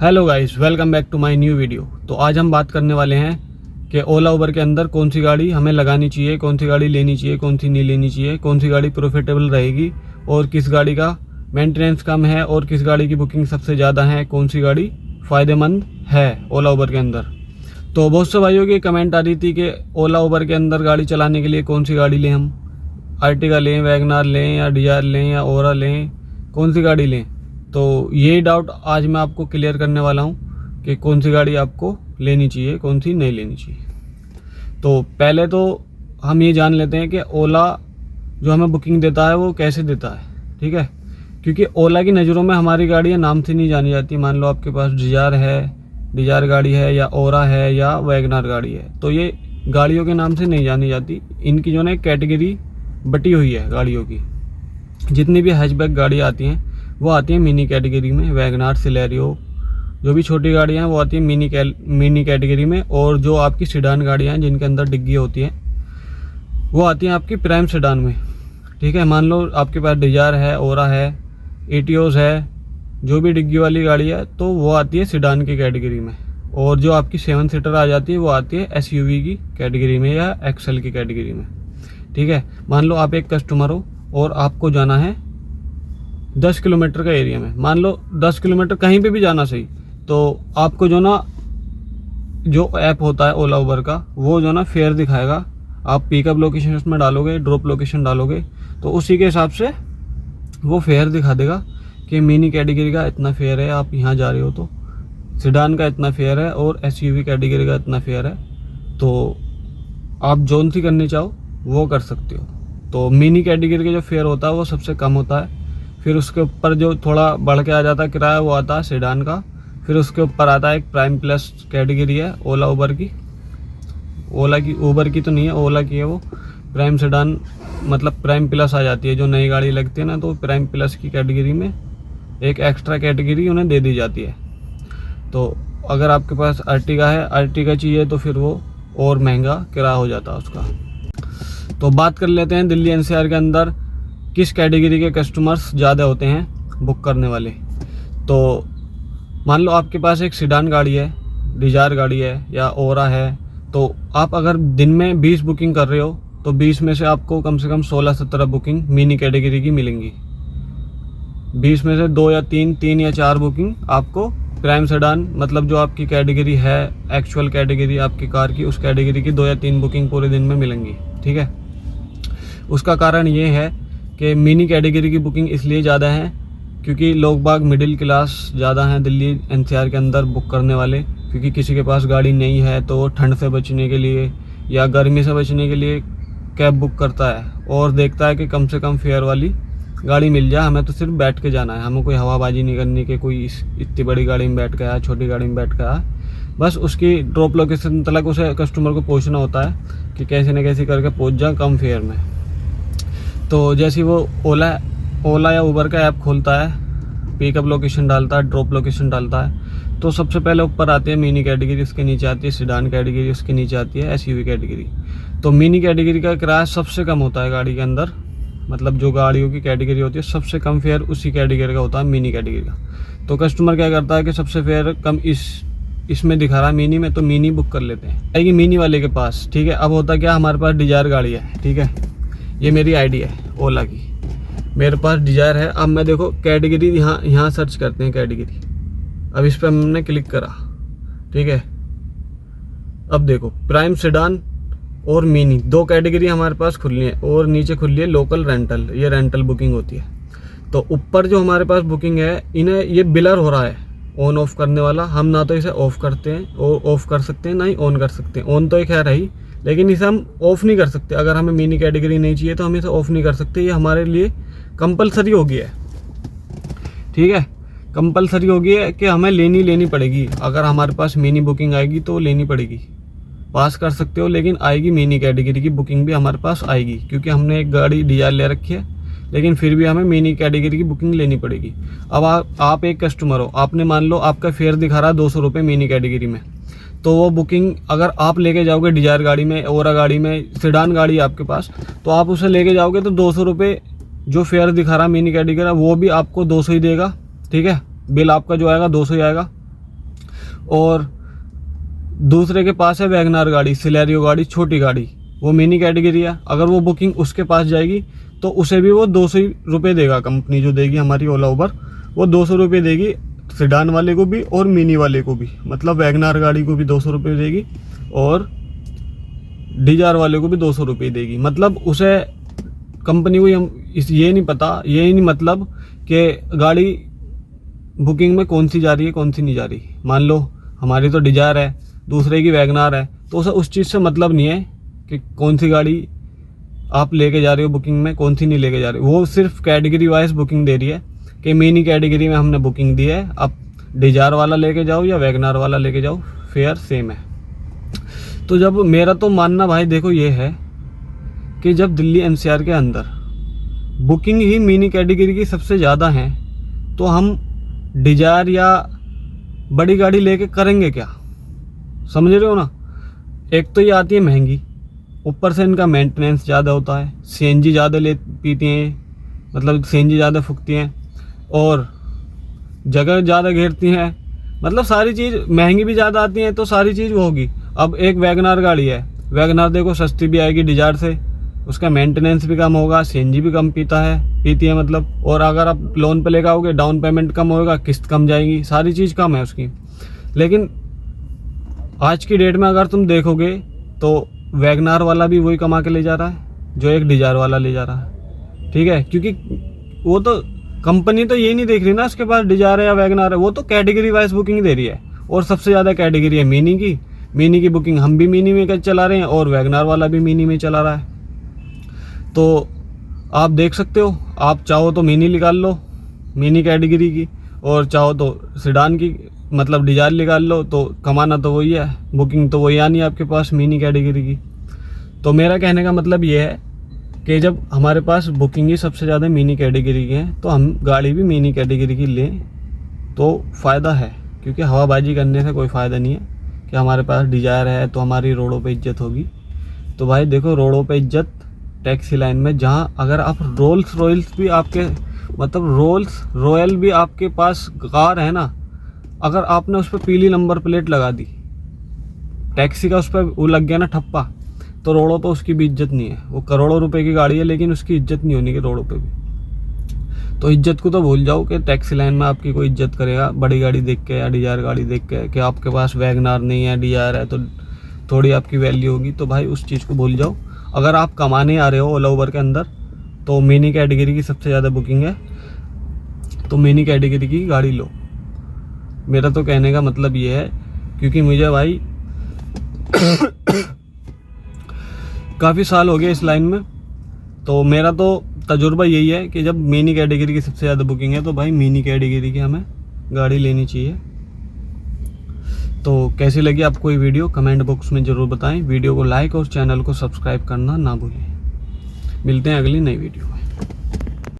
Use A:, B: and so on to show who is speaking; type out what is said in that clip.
A: Hello guys, welcome back to my new video. तो आज हम बात करने वाले हैं कि ओला उबर के अंदर कौन सी गाड़ी हमें लगानी चाहिए, कौन सी गाड़ी लेनी चाहिए, कौन सी नहीं लेनी चाहिए, कौन सी गाड़ी प्रॉफिटेबल रहेगी और किस गाड़ी का मेंटेनेंस कम है और किस गाड़ी की बुकिंग सबसे ज़्यादा है, कौन सी गाड़ी फ़ायदेमंद है ओला उबर के अंदर। तो बहुत से भाइयों की कमेंट आ रही थी कि ओला उबर के अंदर गाड़ी चलाने के लिए कौन सी गाड़ी लें, हम आर्टिगा लें, वैगनार लें या डिजायर लें या ओरा लें, कौन सी गाड़ी लें। तो ये डाउट आज मैं आपको क्लियर करने वाला हूँ कि कौन सी गाड़ी आपको लेनी चाहिए, कौन सी नहीं लेनी चाहिए। तो पहले तो हम ये जान लेते हैं कि ओला जो हमें बुकिंग देता है वो कैसे देता है, ठीक है। क्योंकि ओला की नज़रों में हमारी गाड़ियाँ नाम से नहीं जानी जाती। मान लो आपके पास डिजायर गाड़ी है या ओरा है या वैगनार गाड़ी है, तो ये गाड़ियों के नाम से नहीं जानी जाती। इनकी जो है कैटेगरी बटी हुई है गाड़ियों की। जितनी भी हैचबैक गाड़ियाँ आती हैं वो आती हैं मिनी कैटेगरी में। वैगनार, सिलेरियो, जो भी छोटी गाड़ियाँ हैं वो आती हैं मिनी कैटेगरी में। और जो आपकी सेडान गाड़ियाँ हैं जिनके अंदर डिग्गी होती हैं वो आती हैं आपकी प्राइम सेडान में, ठीक है। मान लो आपके पास डिजायर है, ओरा है, एटियोस है, जो भी डिग्गी वाली गाड़ी है तो वो आती है सेडान की कैटेगरी में। और जो आपकी 7 सीटर आ जाती है वो आती है SUV की कैटेगरी में या एक्सेल की कैटेगरी में, ठीक है। मान लो आप एक कस्टमर हो और आपको जाना है 10 किलोमीटर का एरिया में। मान लो 10 किलोमीटर कहीं पे भी जाना सही, तो आपको जो ऐप होता है ओला उबर का, वो ना फेयर दिखाएगा। आप पिकअप लोकेशन उसमें डालोगे, ड्रॉप लोकेशन डालोगे, तो उसी के हिसाब से वो फेयर दिखा देगा कि मिनी कैटेगरी का इतना फेयर है, आप यहाँ जा रहे हो तो सेडान का इतना फेयर है और SUV कैटेगरी का इतना फेयर है। तो आप जोन सी करनी चाहो वो कर सकते हो। तो मिनी कैटेगरी का जो फेयर होता है वो सबसे कम होता है। फिर उसके ऊपर जो थोड़ा बढ़ के आ जाता है किराया वो आता है सेडान का। फिर उसके ऊपर आता है एक प्राइम प्लस कैटेगरी है ओला उबर की। उबर की तो नहीं है, ओला की है वो। प्राइम सेडान मतलब प्राइम प्लस आ जाती है। जो नई गाड़ी लगती है ना, तो प्राइम प्लस की कैटेगरी में एक एक्स्ट्रा कैटेगरी उन्हें दे दी जाती है। तो अगर आपके पास अर्टिगा चाहिए तो फिर वो और महंगा किराया हो जाता है उसका। तो बात कर लेते हैं दिल्ली NCR के अंदर किस कैटेगरी के कस्टमर्स ज़्यादा होते हैं बुक करने वाले। तो मान लो आपके पास एक सेडान गाड़ी है, डिजायर गाड़ी है या ओरा है, तो आप अगर दिन में 20 बुकिंग कर रहे हो तो 20 में से आपको कम से कम 16-17 बुकिंग मिनी कैटेगरी की मिलेंगी। 20 में से 2 या 3 या 4 बुकिंग आपको प्राइम सेडान, मतलब जो आपकी कैटेगरी है, एक्चुअल कैटेगरी आपकी कार की, उस कैटेगरी की 2 या 3 बुकिंग पूरे दिन में मिलेंगी, ठीक है। उसका कारण ये है कि मिनी कैटेगरी की बुकिंग इसलिए ज़्यादा है क्योंकि लोग बाग मिडिल क्लास ज़्यादा हैं दिल्ली NCR के अंदर बुक करने वाले। क्योंकि किसी के पास गाड़ी नहीं है तो वो ठंड से बचने के लिए या गर्मी से बचने के लिए कैब बुक करता है और देखता है कि कम से कम फेयर वाली गाड़ी मिल जाए। हमें तो सिर्फ बैठ के जाना है, हमें कोई हवाबाजी नहीं करनी कि कोई इतनी बड़ी गाड़ी में बैठ के आया, छोटी गाड़ी में बैठ के आया। बस उसकी ड्रॉप लोकेशन तक उसे कस्टमर को पहुंचना होता है कि कैसे न कैसे करके पहुंच जाए कम फेयर में। तो जैसे वो ओला या उबर का ऐप खोलता है, पिकअप लोकेशन डालता है, ड्रॉप लोकेशन डालता है, तो सबसे पहले ऊपर आती है मिनी कैटेगरी, उसके नीचे आती है सेडान कैटेगरी, उसके नीचे आती है SUV कैटेगरी। तो मिनी कैटेगरी का किराया सबसे कम होता है गाड़ी के अंदर, मतलब जो गाड़ियों की कैटेगरी होती है सबसे कम फेयर उसी कैटेगरी का होता है, मिनी कैटेगरी का। तो कस्टमर क्या करता है कि सबसे फेयर कम इसमें दिखा रहा है मिनी में, तो मिनी बुक कर लेते हैं, आएगी मिनी वाले के पास, ठीक है। अब होता क्या, हमारे पास डिजायर गाड़ी है, ठीक है, ये मेरी ID है ओला की, मेरे पास डिजायर है। अब मैं देखो कैटेगरी यहाँ सर्च करते हैं कैटेगरी। अब इस पर हमने क्लिक करा, ठीक है। अब देखो प्राइम सेडान और मिनी 2 कैटेगरी हमारे पास खुली है और नीचे खुली है लोकल रेंटल, ये रेंटल बुकिंग होती है। तो ऊपर जो हमारे पास बुकिंग है, इन्हें ये बिलर हो रहा है ऑन ऑफ करने वाला। हम ना तो इसे ऑफ करते हैं और ऑफ कर सकते हैं, ना ही ऑन कर सकते हैं। ऑन तो एक है रही, लेकिन इसे हम ऑफ नहीं कर सकते। अगर हमें मिनी कैटेगरी नहीं चाहिए तो हम इसे ऑफ नहीं कर सकते, ये हमारे लिए कंपलसरी हो गया है, ठीक है। कंपलसरी हो गई है कि हमें लेनी पड़ेगी। अगर हमारे पास मिनी बुकिंग आएगी तो लेनी पड़ेगी। पास कर सकते हो लेकिन आएगी मिनी कैटेगरी की बुकिंग भी हमारे पास आएगी, क्योंकि हमने एक गाड़ी डिजायर ले रखी है, लेकिन फिर भी हमें मिनी कैटेगरी की बुकिंग लेनी पड़ेगी। अब आप एक कस्टमर हो, आपने मान लो आपका फेयर दिखा रहा है 200 रुपये मिनी कैटेगरी में, तो वो बुकिंग अगर आप लेके जाओगे डिजायर गाड़ी में, ओरा गाड़ी में, सेडान गाड़ी है आपके पास, तो आप उसे लेके जाओगे तो 200 रुपये जो फेयर दिखा रहा मिनी कैटेगरी वो भी आपको 200 ही देगा, ठीक है। बिल आपका जो आएगा 200 ही आएगा, और दूसरे के पास है वैगनार गाड़ी, सिलेरियो गाड़ी, छोटी गाड़ी, वो मिनी कैटेगरी है। अगर वो बुकिंग उसके पास जाएगी तो उसे भी वो 200 रुपये देगा, कंपनी जो देगी हमारी ओला उबर, वो 200 रुपये देगी सिडान वाले को भी और मिनी वाले को भी। मतलब वैगनार गाड़ी को भी 200 रुपये देगी और डिजायर वाले को भी 200 रुपये देगी। मतलब उसे कंपनी को ये नहीं पता, ये नहीं मतलब कि गाड़ी बुकिंग में कौन सी जा रही है कौन सी नहीं जा रही। मान लो हमारी तो डिजायर है, दूसरे की वैगनार है, तो उसे उस चीज़ से मतलब नहीं है कि कौन सी गाड़ी आप लेके जा रहे हो बुकिंग में, कौन सी नहीं लेके जा रही। वो सिर्फ कैटेगरी वाइज बुकिंग दे रही है कि मिनी कैटेगरी में हमने बुकिंग दी है, आप डिजायर वाला लेके जाओ या वैगनार वाला लेके जाओ, फेयर सेम है। तो जब मेरा तो मानना भाई देखो ये है कि जब दिल्ली एनसीआर के अंदर बुकिंग ही मिनी कैटेगरी की सबसे ज़्यादा है, तो हम डिजायर या बड़ी गाड़ी लेके करेंगे क्या? समझ रहे हो ना। एक तो ये आती है महंगी, ऊपर से इनका मेंटेनेंस ज़्यादा होता है, सीएनजी ज़्यादा ले पीती हैं, मतलब सीएनजी ज़्यादा फूकती हैं और जगह ज़्यादा घेरती हैं। मतलब सारी चीज़ महंगी भी ज़्यादा आती हैं, तो सारी चीज़ वो होगी। अब एक वैगनार गाड़ी है, वैगनार देखो सस्ती भी आएगी डिजायर से, उसका मेंटेनेंस भी कम होगा, सीएनजी भी कम पीती है मतलब। और अगर आप लोन पे लेकर आओगे डाउन पेमेंट कम होगा, किस्त कम जाएगी, सारी चीज़ कम है उसकी। लेकिन आज की डेट में अगर तुम देखोगे तो वैगनार वाला भी वही कमा के ले जा रहा है जो एक डिजायर वाला ले जा रहा है, ठीक है। क्योंकि वो तो कंपनी तो ये नहीं देख रही ना उसके पास डिजायर है या वैगनार है, वो तो कैटेगरी वाइज बुकिंग दे रही है। और सबसे ज़्यादा कैटेगरी है मिनी की बुकिंग हम भी मिनी में चला रहे हैं और वैगनार वाला भी मिनी में चला रहा है। तो आप देख सकते हो, आप चाहो तो मिनी निकाल लो मिनी कैटेगरी की, और चाहो तो सिडान की मतलब डिजायर निकाल लो, तो कमाना तो वही है, बुकिंग तो वही आनी है आपके पास मिनी कैटेगरी की। तो मेरा कहने का मतलब ये है कि जब हमारे पास बुकिंग ही सबसे ज़्यादा मिनी कैटेगरी की है, तो हम गाड़ी भी मिनी कैटेगरी की लें तो फ़ायदा है। क्योंकि हवाबाजी करने से कोई फ़ायदा नहीं है कि हमारे पास डिजायर है तो हमारी रोडों पे इज्जत होगी। तो भाई देखो, रोडों पे इज्जत टैक्सी लाइन में, जहाँ अगर आप रोल्स रॉयल्स भी आपके मतलब रोल्स रॉयल भी आपके पास कार है ना, अगर आपने उस पर पीली नंबर प्लेट लगा दी, टैक्सी का उस पर वो लग गया ना ठप्पा, तो रोडों पे उसकी भी इज्जत नहीं है। वो करोड़ों रुपए की गाड़ी है लेकिन उसकी इज्जत नहीं होनी कि रोडों पे भी। तो इज्जत को तो भूल जाओ कि टैक्सी लाइन में आपकी कोई इज्जत करेगा बड़ी गाड़ी देख के या डिजायर गाड़ी देख के, कि आपके पास वैगनार नहीं है डिजायर है तो थोड़ी आपकी वैल्यू होगी। तो भाई उस चीज़ को भूल जाओ। अगर आप कमाने आ रहे हो ओला उबर के अंदर, तो मिनी कैटेगरी की सबसे ज़्यादा बुकिंग है, तो मिनी कैटेगरी की गाड़ी लो। मेरा तो कहने का मतलब ये है, क्योंकि मुझे भाई काफ़ी साल हो गए इस लाइन में, तो मेरा तो तजुर्बा यही है कि जब मिनी कैटेगरी की सबसे ज़्यादा बुकिंग है तो भाई मिनी कैटेगरी की हमें गाड़ी लेनी चाहिए। तो कैसी लगी आपको ये वीडियो कमेंट बॉक्स में ज़रूर बताएं। वीडियो को लाइक और चैनल को सब्सक्राइब करना ना भूलें। मिलते हैं अगली नई वीडियो में।